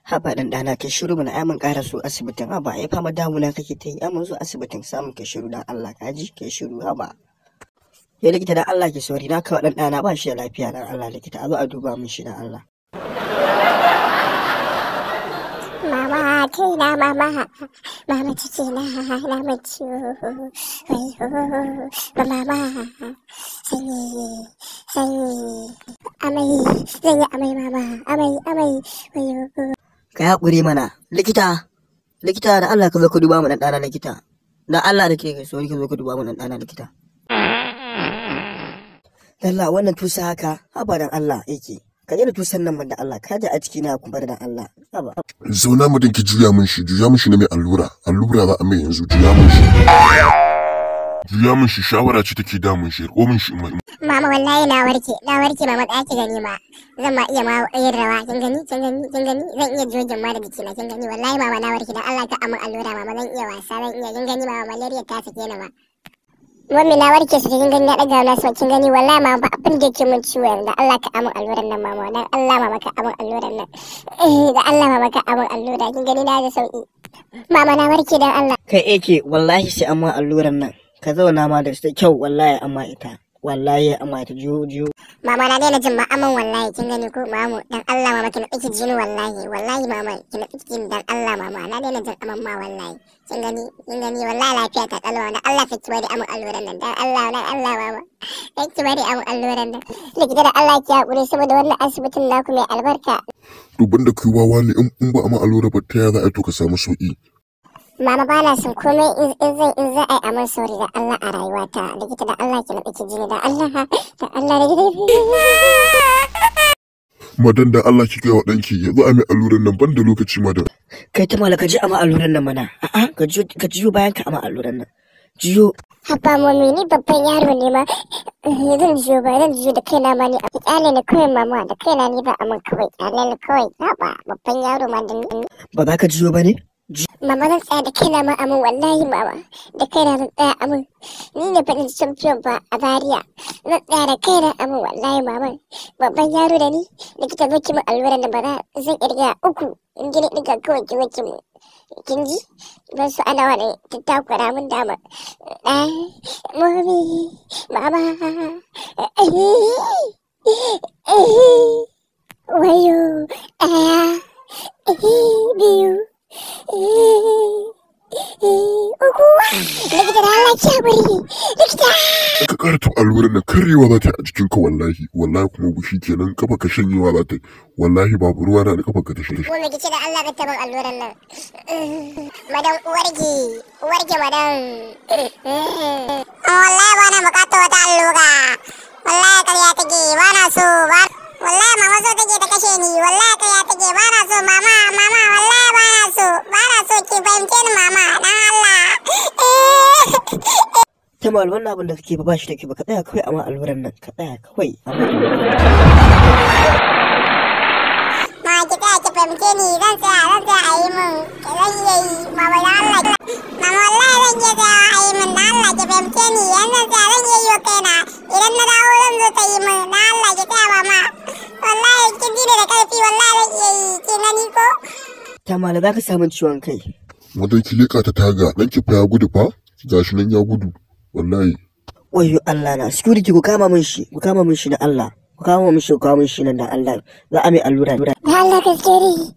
Haba dan dana kai shiru mana ai mun ƙara so asibitin. Haba ai fama damuna kake ta yi. Ai mun zo asibitin samun kai shiru dan Allah kaji kai shiru haba. Ya likita dan Allah ki sori na kawo dan dana ba shi da lafiya dan Allah likita a zo a duba min shi dan Allah. Mama kaina mama ciki na mace wayo mama sanyi amai zan yi amai mama amai wayo. Ka haƙuri mana likita da Allah ka zo ka duba mu dan dana likita. Dan Allah da ke sori ka zo ka duba mu dan dana likita. Allah wannan tusa haka haba dan Allah yake. Ka da tusan nan man da Allah ka ji a ciki na kuma da Allah haba. Zauna mu dinki juya min shi na mai allura za a mai yanzu juya min shi shawara ce take damun shi ko min shi Mama wallahi na warke mama tsaya ki gani ma zan ma iya ma yin rawa kin gani zan iya jojin ma da jikina kin gani wallahi mama na warke dan Allah ka amin allura mama zan iya wasa zan iya kin gani mama malaria ta sake ni ma. Mami na warke su kin gani na daga na so kin gani wallahi mama ba abin da yake min ciwo yanzu Allah ka amin alluran nan mama dan Allah mama ka amin alluran nan da Allah mama ka amin allura kin gani na da sauki mama na warke dan Allah. Kai ake wallahi sai amma alluran nan ka zauna ma da su kyau wallahi amma ita jiyo. Mama na daina jin ma aman wallahi kin gani ko mamu dan Allah mama kina tsiki jini wallahi mama kina tsiki jini dan Allah mama na daina jin aman ma wallahi kin gani wallahi lafiya ta kalwa dan Allah ki bari aman alluran nan dan Allah mama dan ki bari aman alluran nan likita da Allah ki hakuri saboda wannan asibitin naku mai albarka. To banda kai wawa ne in ba aman allura ba ta ya za a to ka samu sauki. Mama ba na son komai in za a yi aman sauri da Allah a rayuwata likita da Allah ki naɗa jini da Allah da gida. Madan da Allah ki gaya wa ɗanki ya zo a mai alluran nan ban da lokaci madan. Kai ta mala ka ji ama alluran nan mana a'a ka jiyo bayan ka ama alluran nan jiyo. Haba mami ni babban yaro ne ma zan jiyo da kaina ma ni a kyale ne kawai mama da kaina ni ba aman kawai kyale ne kawai haba babban yaro ma da ni. Ba za ka jiyo ba ne? Mama zan tsaya da kaina ma amin wallahi mama da kaina zan tsaya amin ni ne faɗin champion ba a Zaria zan tsaya da kaina amin wallahi mama babban yaro da ni likita baki min alluran da ba zan irga 3 in gini ɗiga kawai ki wake mu kin ji ban su ana wani tattakura min dama mami mama wayo ɗaya biyu likita da Allah ki bari likita ka ƙara tun alluran nan karyewa za ta yi a jikin ka wallahi kuma gushi kenan kafa ka shanyewa za ta yi wallahi babu ruwa na da kafa ka ta shanye. Ko me kice da Allah ka taɓa alluran nan madan uwarki madan wallahi ba na buƙatar wata allura wallahi ƙarya take ba na so ba wallahi mama so take ta kashe ni wallahi ƙarya take ba na so mama wallahi ba na so ki fahimce ni mama dan Allah. Tamal wannan abin da kake ba shi da ke ba ka tsaya kawai amma alluran nan ka tsaya kawai amma ma ki tsaya ki fahimce ni zan tsaya a yi min zan iya yi mama dan Allah mama wallahi zan iya tsaya a yi min dan Allah ki fahimce ni yanzu tsaya zan iya yi wa kaina idan na dawo zan zo ta yi min dan Allah ki tsaya mama wallahi kin ji da karfi wallahi zan iya yi kin gani ko. Tamala za ka samu ciwon kai. Wadda ki leƙa ta taga ɗan ki fa ya gudu fa gashi nan ya gudu wallahi. Wayyo Allah na security ku kama min shi da Allah ku kama min shi nan da Allah za a mai allura. Da Allah gaskeri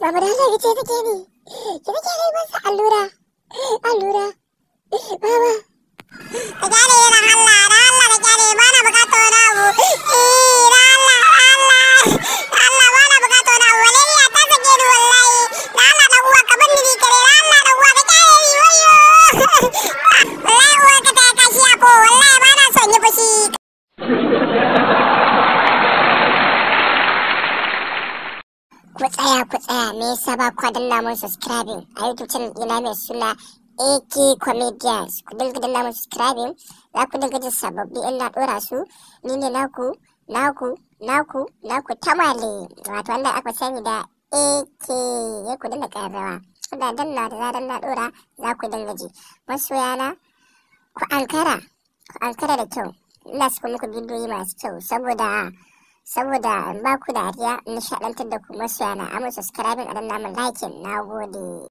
Mama da Allah ce take ni ki take kai masa allura mama ka gane da Allah da gane ba na bukata wani abu da Allah ba na bukata wani abu wallahi ta sake ni wallahi da Allah da uwa ka bani ni kare da Allah da uwa ka gane ni wayo wallahi uwa ka ta kashi ko wallahi ba na son yi fushi. Ku tsaya me yasa ba ku danna mun subscribing a YouTube channel ina mai suna AK Comedians ku dinga danna mun subscribing za ku dinga jin sababbi in na dora su ni ne naku Tamale wato wanda aka sani da AK ya ku dinga karawa da danna da zaran na dora za ku dinga ji masoyana ku ankara da kyau ina saka muku bidiyoyi masu kyau saboda in ba ku dariya, nishaɗantar da ku masoya na. Amma subscribing a danna min like. Na gode.